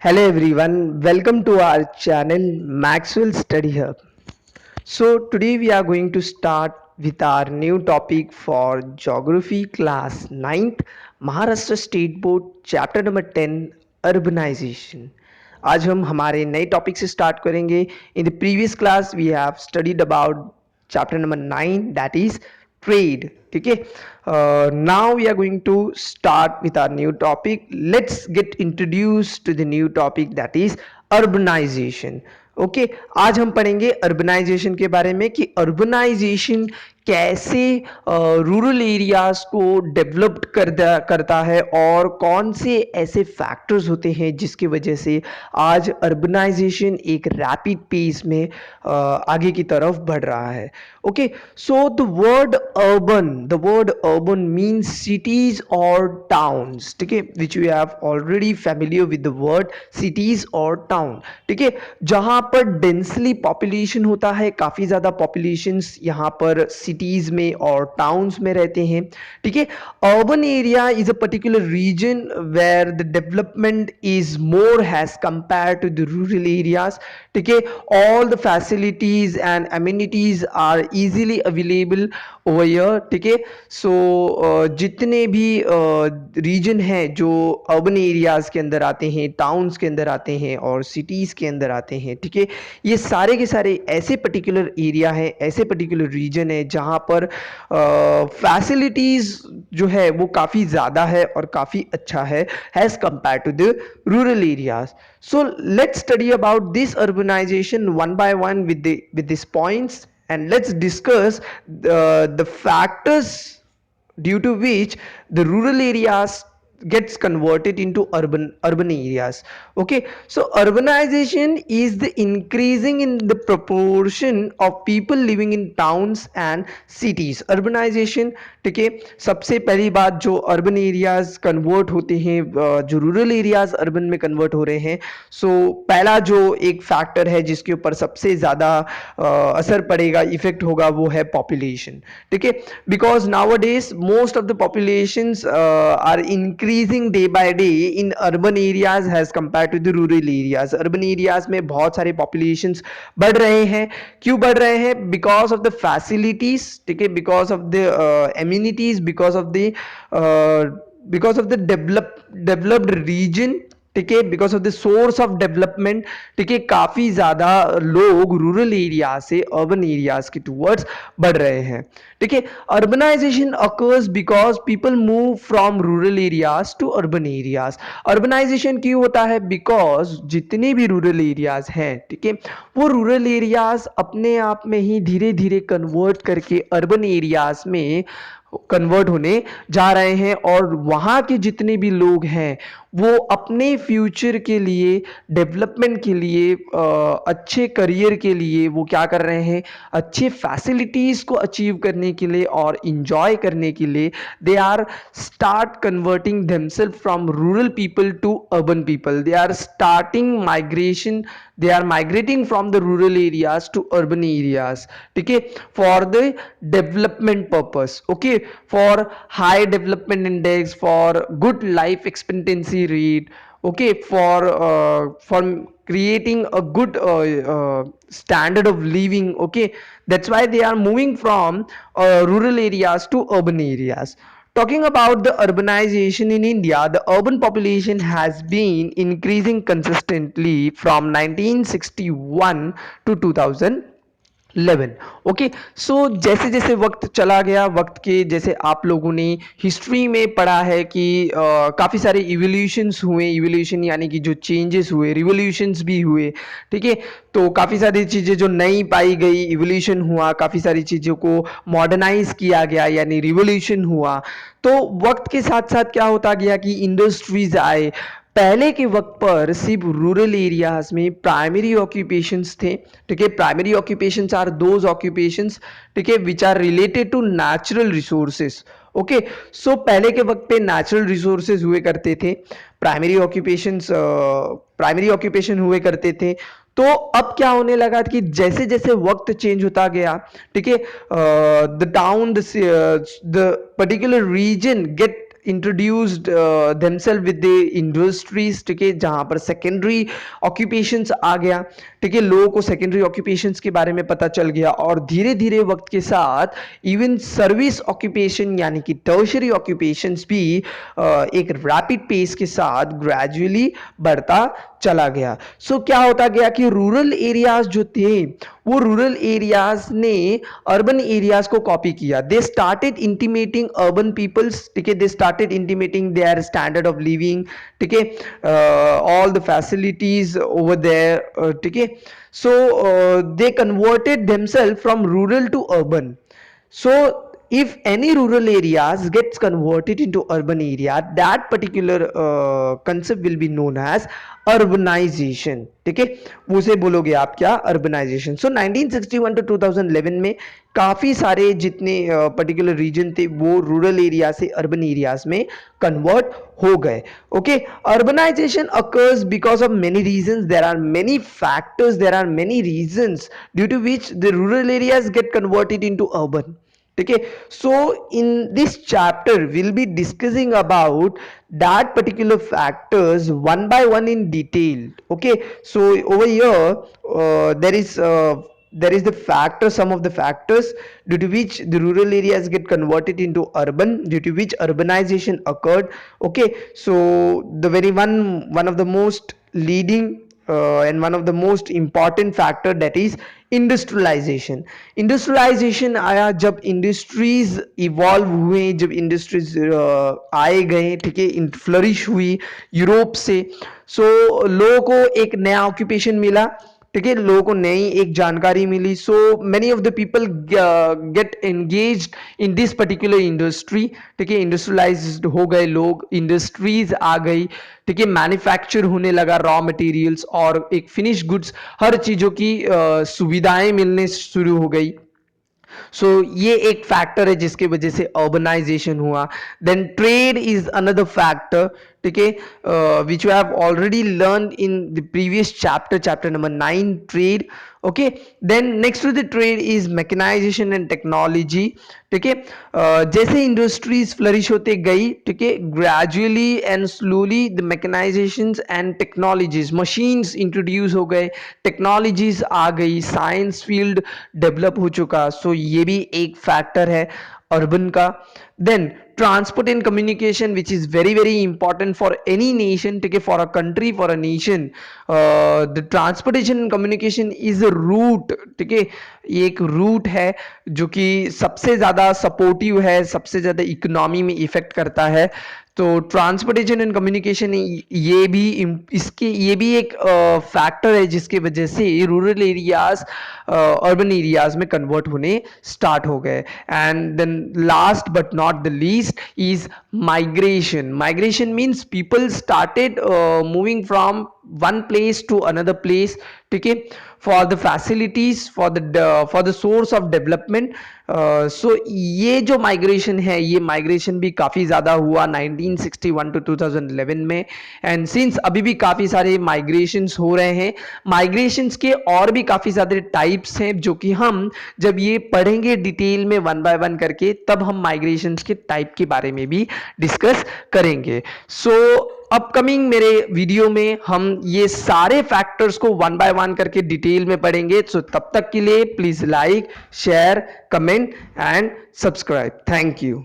Hello everyone, welcome to our channel Maxwell Study Hub. So today we are going to start with our new topic for Geography class 9th Maharashtra State Board chapter number 10 Urbanization. आज हम हमारे नए topic से start करेंगे. In the previous class we have studied about chapter number 9, that is trade. Okay, now we are going to start with our new topic. Let's get introduced to the new topic, that is urbanization. Okay आज हम पढ़ेंगे urbanisation के बारे में कि urbanisation कैसे rural areas को developed करता है और कौन से ऐसे फैक्टर्स होते हैं जिसकी वजह से आज अर्बनाइजेशन एक रैपिड पेस में आगे की तरफ बढ़ रहा है. Okay, so the word urban means cities और टाउन्स. ठीक है, which you have already familiar with the word cities और टाउन. ठीक है, जहां पर डेंसली पॉपुलेशन होता है, काफी ज्यादा पॉपुलेशंस यहाँ पर सिटीज में और टाउन्स में रहते हैं. ठीक है, urban area is a particular region where the development is more has compare to the rural areas. ठीक है, all the facilities and amenities are easily available over here. ठीक है, सो जितने भी रीजन हैं जो अर्बन एरियाज के अंदर आते हैं, टाउन्स के अंदर आते हैं और सिटीज के अंदर आते हैं. ठीक है, ये सारे के सारे ऐसे पर्टिकुलर एरिया है, ऐसे पर्टिकुलर रीजन है जहां पर फैसिलिटीज जो है वो काफी ज्यादा है और काफी अच्छा है as compare to the rural areas. So let's study about this urbanization one by one with these points, and let's discuss the factors due to which the rural areas gets converted into urban areas. Okay, so urbanization is the increasing in the proportion of people living in towns and cities. Urbanization, ठीक है, सबसे पहली बात जो urban areas convert होते हैं, जो rural areas urban में कन्वर्ट हो रहे हैं, सो पहला जो एक फैक्टर है जिसके ऊपर सबसे ज़्यादा असर पड़ेगा, इफेक्ट होगा, वो है पॉपुलेशन. ठीक है, because nowadays most of the populations are increasing day by day in urban areas has compare to the rural areas. Urban areas में बहुत सारे पॉपुलेशंस बढ़ रहे हैं. क्यों बढ़ रहे हैं? Because of the facilities. ठीक है, because of the amenities, because of the developed region. ठीक है, because of the source of development. ठीक है, काफी ज्यादा लोग रूरल एरिया से अर्बन एरियाज के टूवर्ड्स बढ़ रहे हैं. ठीक है, urbanization occurs because people move from rural areas to urban areas. Urbanization क्यों होता है? बिकॉज जितने भी रूरल एरियाज हैं, ठीक है, वो रूरल एरियाज अपने आप में ही धीरे धीरे कन्वर्ट करके अर्बन एरियाज में कन्वर्ट होने जा रहे हैं और वहाँ के जितने भी लोग हैं वो अपने फ्यूचर के लिए, डेवलपमेंट के लिए, अच्छे करियर के लिए वो क्या कर रहे हैं, अच्छे फैसिलिटीज़ को अचीव करने के लिए और इंजॉय करने के लिए they are start converting themselves from rural people to urban people. They are starting migration, they are migrating from the rural areas to urban areas. ठीक है, for the development purpose. Okay, for high development index, for good life expectancy rate. Okay, for creating a good standard of living. Okay, that's why they are moving from rural areas to urban areas. Talking about the urbanization in India, the urban population has been increasing consistently from 1961 to 2011. Okay, सो जैसे जैसे वक्त चला गया, वक्त के जैसे आप लोगों ने हिस्ट्री में पढ़ा है कि काफ़ी सारे इवोल्यूशंस हुए. इवोल्यूशन यानी कि जो चेंजेस हुए, रिवोल्यूशंस भी हुए. ठीक है, तो काफ़ी सारी चीज़ें जो नई पाई गई, इवोल्यूशन हुआ, काफ़ी सारी चीज़ों को मॉडर्नाइज किया गया यानी रिवोल्यूशन हुआ. तो वक्त के साथ साथ क्या होता गया कि इंडस्ट्रीज आए. पहले के वक्त पर सिर्फ रूरल एरियाज में प्राइमरी ऑक्यूपेशंस थे. ठीक है, primary occupations are those occupations, ठीक है, which are related to natural resources. Okay, so पहले के वक्त पे नेचुरल रिसोर्सेज हुए करते थे, प्राइमरी ऑक्यूपेशन हुए करते थे. तो अब क्या होने लगा कि जैसे जैसे वक्त चेंज होता गया, ठीक है, the town, the particular region get introduced themselves with the industries, ठीक है, जहां पर सेकेंडरी ऑक्यूपेशंस आ गया, ठीक है, लोगों को सेकेंडरी ऑक्यूपेशंस के बारे में पता चल गया और धीरे धीरे वक्त के साथ इवन सर्विस ऑक्यूपेशन यानी कि टर्शरी ऑक्यूपेशंस भी एक रैपिड पेस के साथ ग्रेजुअली बढ़ता चला गया। सो क्या होता गया कि रूरल एरियाज जो थे वो रूरल एरियाज ने अर्बन एरियाज को कॉपी किया। They started intimating urban peoples, ठीक है, they started intimating their standard of living, ठीक है, all the facilities over there, ठीक है। So they converted themself from rural to urban. So if any rural areas gets converted into urban area, that particular concept will be known as urbanization, ठीक है, उसे बोलोगे आप क्या, urbanization। So 1961 to 2011 में काफी सारे जितने पर्टिकुलर रीजन थे वो रूरल एरिया से अर्बन एरियाज में कन्वर्ट हो गए। Okay, urbanization occurs because of many reasons, there are many factors, there are many reasons due to which the rural areas get converted into urban, ठीक है। So in this chapter will be discussing about that particular factors one by one in detail। okay, so over here there is the factor, some of the factors due to which the rural areas get converted into urban, due to which urbanization occurred। okay, so the very one of the most leading and one of the most important factor, that is industrialization. Industrialization आया जब industries evolve हुए, जब industries आए गए, ठीक है, flourish हुई Europe से। सो लोगों को एक नया ऑक्यूपेशन मिला, ठीक है, लोगों को नई एक जानकारी मिली। So many of the people get engaged in this particular industry, ठीक है, इंडस्ट्रियलाइज्ड हो गए लोग, इंडस्ट्रीज आ गई, ठीक है, मैन्युफैक्चर होने लगा रॉ मटेरियल्स और एक फिनिश गुड्स, हर चीजों की सुविधाएं मिलने शुरू हो गई। सो ये एक फैक्टर है जिसकी वजह से अर्बनाइजेशन हुआ। Then trade is another factor, ठीक है, which you have already learn in the previous chapter, chapter number 9, trade. Okay, then next to the trade is mechanization and technology, ठीक है, जैसे इंडस्ट्रीज फ्लरिश होते गई, ठीक है, gradually and slowly the mechanization and technologies, machines introduce हो गए, technologies आ गई, साइंस फील्ड डेवलप हो चुका। सो ये भी एक फैक्टर है अर्बन का। Then transport and communication which is very very important for any nation, ठीक है, for a country, for a nation. The transportation and communication is a route, ठीक है, ये एक रूट है जो कि सबसे ज्यादा सपोर्टिव है, सबसे ज्यादा इकोनॉमी में इफेक्ट करता है। तो ट्रांसपोर्टेशन एंड कम्युनिकेशन ये भी एक फैक्टर है जिसकी वजह से रूरल एरियाज अर्बन एरियाज में कन्वर्ट होने स्टार्ट हो गए। And then last but not the least is migration. Migration means people started moving from one place to another place, ठीक है, for the facilities, for the source of development। so ये जो migration है, ये migration भी काफी ज्यादा हुआ 1961 to 2011 में। एंड सिंस अभी भी काफी सारे माइग्रेशंस हो रहे हैं, माइग्रेशंस के और भी काफी सारे टाइप्स हैं जो कि हम जब ये पढ़ेंगे डिटेल में वन बाय वन करके, तब हम माइग्रेशंस के टाइप के बारे में भी डिस्कस करेंगे। सो अपकमिंग मेरे वीडियो में हम ये सारे फैक्टर्स को वन बाय वन करके डिटेल में पढ़ेंगे। सो तब तक के लिए please like, share, comment and subscribe. Thank you.